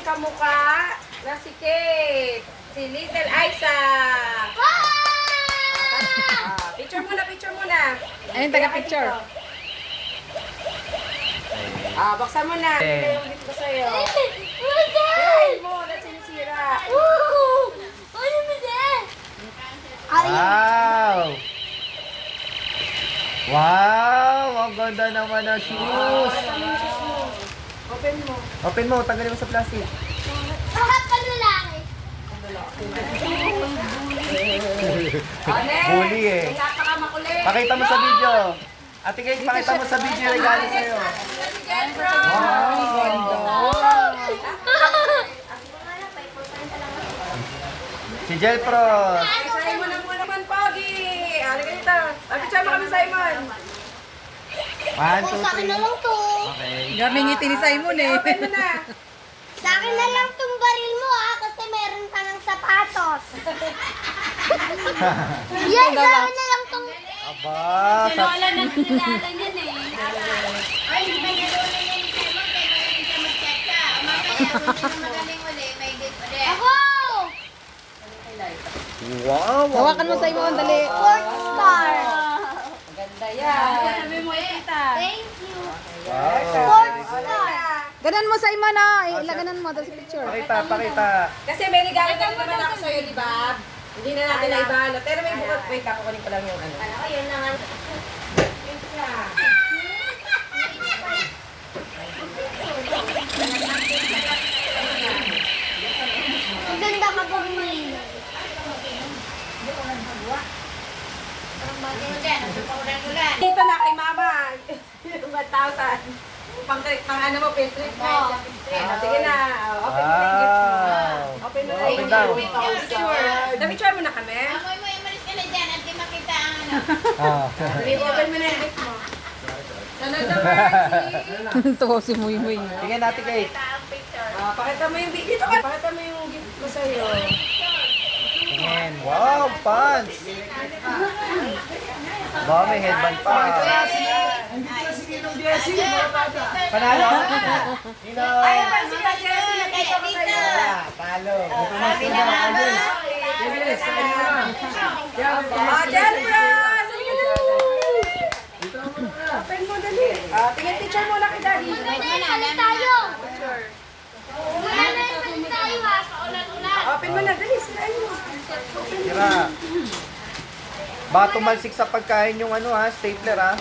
kamukha na si Kate. Si Little Aiza. Picture muna. Ayun, taga-picture. Baksan mo na. Hindi yung gift ko sa'yo. What's Ay mo, na sinisira. Wow! Wow! Ang ganda naman ng shoes! Open mo. Open mo, tanggalin mo sa plastic. Next. Bully eh. Napakamakulit. Pakita mo sa video. Ate Kate, pakita mo sa video yung regalo sa'yo. Wow! Ganda! Si Jelpros. Simon ang muna naman, Pogi. Halika dito. Picture mo kami, Simon. 1, 2, Sa akin na 3. lang to. Okay. Gaming ngiti ni Simon eh. Open mo na. Sa akin na lang tong baril mo kasi meron ka ng sapatos. Yes, sa akin na lang tong... Aba, sa... na kilala niyan eh. Ay, hindi ba nalala niya ni Simon kaya magaling siya mag-chacha. Magaling uli, may gift uli. Ako! Wow! Hawakan mo Simon, dali. Fourth star. Ganda yan. Sabi mo eh. Thank you. Wow! Fourth star. Ganan mo Simon ah. Ilaganan mo daw sa picture. Pakita, pakita. Kasi may regalo na rin naman ako sa'yo, di ba? Hindi na natin na ibalo. Pero may bukod. Wait, kakukunin ko lang yung ano. Alam ko, yun na nga. Ang ganda ka pag may. Dito na kay mama. 1,000. Pang ano mo, pin trip mo. Sige na. Open mo na yung gift mo. Open mo na Open yung daw. gift mo. Sure. Na-picture mo na kami. Amoy mo, imalis ka na dyan at di makita ang ano. Ah. Open mo na yung gift mo. Sunod naman Tuwa si Muy Muy. Tingnan natin, Kate. pakita mo yung dito ka. Pakita mo yung gift ko sa'yo. Tingin. Wow, pants! Ba, may headband pa. Panalo? Ninoy! Ay, sige, nakita ko sa'yo. Talo. Sabi na mama. Jen Bros! Open mo dali. Tingin picture muna kay Daddy. Balik tayo. Balik tayo ha, sa ulan-ulan. Open mo na dali. Sirain mo. Tira. Baka tumalsik sa pagkain yung ano ha, stapler ha.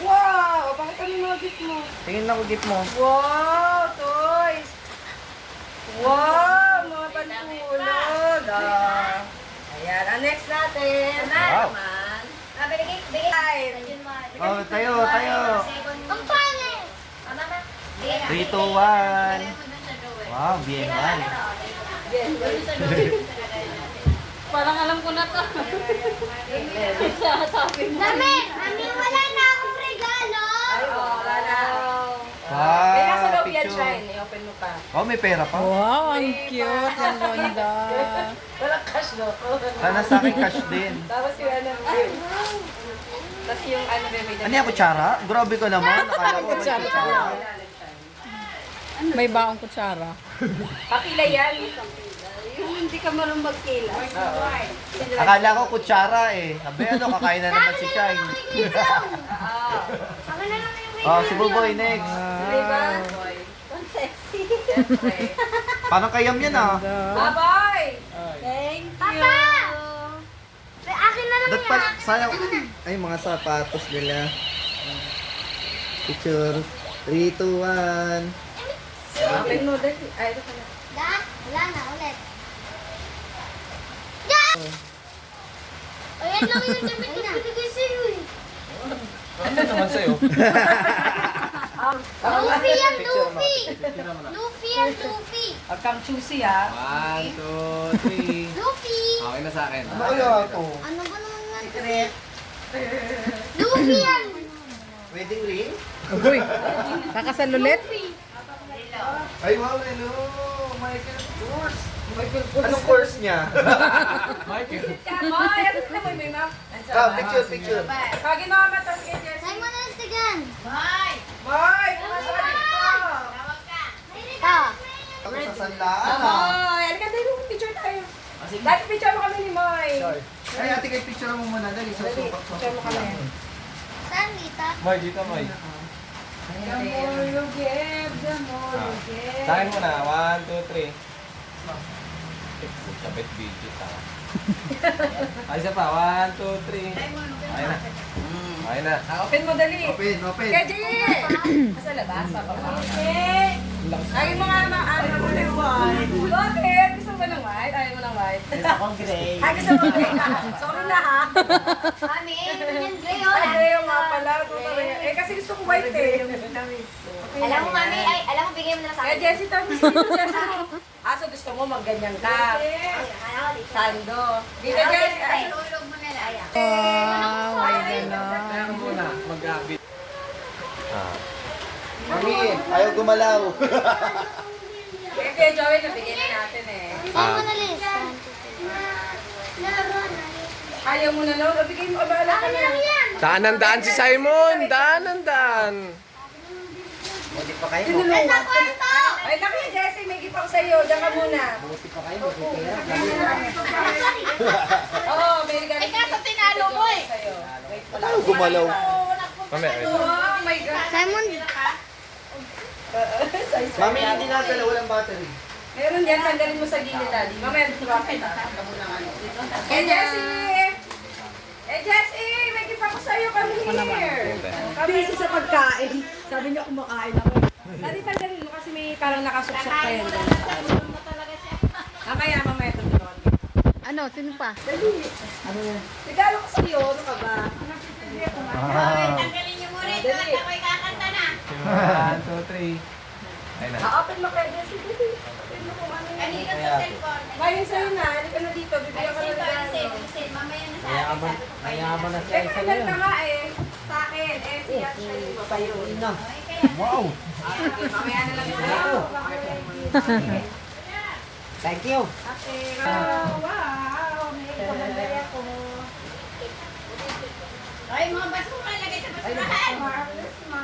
Wow! Pakita mo yung mga gift mo. Tingin na ko gift mo. Wow! Toys! Wow! Mga pantulog! Ayan. Ang next natin. Wow. Bigay. Oh, tayo. Ang pangit. 3, 2, 1. Wow, BMI. Parang alam ko na to. Dami, wala na akong regalo. Ay, wala na. Wow, May nasa loob yan, picture. Shine. I-open mo pa. Oh, may pera pa. Wow, ang cute. Ang ganda. Walang cash, no? Sana sa akin cash din. Tapos yung ano. Tapos yung ano, bebe. Ano yung kutsara? Grabe ka naman. Nakala ko may kutsara. May baong kutsara. Pakila yan. Yung hindi ka marunong magkila. Akala ko kutsara eh. Sabi ano, kakain na naman si Shine. Ako na lang yung Oh, si Buboy next. Diba? Ang sexy. Parang kayam yan ah. Bye-bye! Thank you! Papa! Akin na lang Ba't pa, sayang, ay mga sapatos nila. Picture. 3, 2, 1. Open mo dali. Ay, ito pala. Wala na, ulit. Yan! O yan lang yung damit na binigay sa'yo eh. Ano naman sa'yo? Luffy yan, Luffy! Luffy yan, Luffy! Huwag kang choosy, ha? 1, 2, 3. Luffy! Okay na sa akin. Ano kaya ito? Ano ba naman yan? Luffy yan! Wedding ring? Uy, kakasal ulit? Ay, wow, hello! Michael Kors! Anong course niya? Michael. Ay, ano sila mo, may ma'am? Picture. Kagin mo kama, tapos kay Jessie. Saan mo na nastigan? Boy! Pumasok ka dito! Ito. Ako sa sanlaan. Moy, halika tayo, picture tayo. Dati picture mo kami ni Moy. Ay, ate, kayo picture mo muna. Dali, Dali, picture mo kami. Saan, Lita? Moy, dito, Moy. The more you give, the more you get. Sa akin muna, 1, 2, 3. Sabit video ta. Ay, isa pa, 1, 2, 3. Ayun na. Ayun na. Open mo dali. Open, open. Kaji! Sa labas, papapa. Okay. Ay, mga ano mo na white. Bakit? Gusto mo ng white? Ayaw mo ng white? Gusto kong gray. Ay, gusto mo gray. Sorry na ha. Mami, ganyan gray, oh. Ay, gray yung mga pala. Eh, kasi gusto ko white eh. Alam mo, Mami, alam mo, bigay mo na lang sa Kaya akin. Jessie, tapos dito, Jessie. Aso gusto mo magganyan ka. Sando. Dito, Jess. Tulog mo na lang. Wow, may gano'n. Kaya ko muna, mag-abit. Mami, ayaw gumalaw. Kaya Joey, nabigyan na natin eh. Bigay mo na, Liz. Ayaw mo na lang. Nabigay mo, abala ka na. Daan si Simon! Daan! Buti pa kayo. Nasa kwarto! Ay, laki, Jessie, may gift ako sa'yo. Diyan ka muna. Buti pa kayo. Buti kayo. Oo, may regalo. Ay, kaso tinalo mo eh. Sa'yo. Wait, wala. Ayaw gumalaw. Mamaya, wait. Oh my God. Simon, Mami, hindi natin walang battery. Meron yan, tanggalin mo sa gilid, Daddy. Mamaya, dito ka kita. Eh, Jessie! Eh, Jessie! May gift ako sa'yo. Come here. Busy sa pagkain. Sabi niya kumakain ako. Daddy, tanggalin mo kasi may parang nakasuksok pa yan. Mamaya, mamaya ito doon. Ano, sino pa? Regalo ko sa'yo. Ano ka ba? tanggalin niyo muna ito at ako'y kakanta na. 1, 2, 3. Ayun na. Open mo kay Jessie. Daddy, open mo kung ano yan. Kanina sa cellphone. Bayan sa'yo na. Halika na dito. Bibigyan ka na regalo. Mamaya na sa akin. Mayaman na Eh, kailan ka nga eh. Sa akin. Eh, siya siya yung babayo. Wow. Okay, mamaya na lang sa'yo. Thank you. Okay. Wow. May pamagay ako. Ay, mga basura, lagay sa basurahan. Marvelous, ma.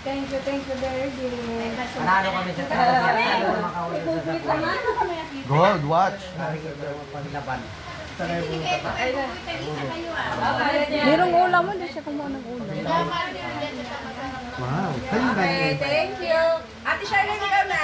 Thank you, Daddy. Panalo kami sa Gold watch. Paglaban. Merong ulam mo, hindi siya kumuha ng ulam. Wow. Okay, thank you. Ate Charlene, ikaw na.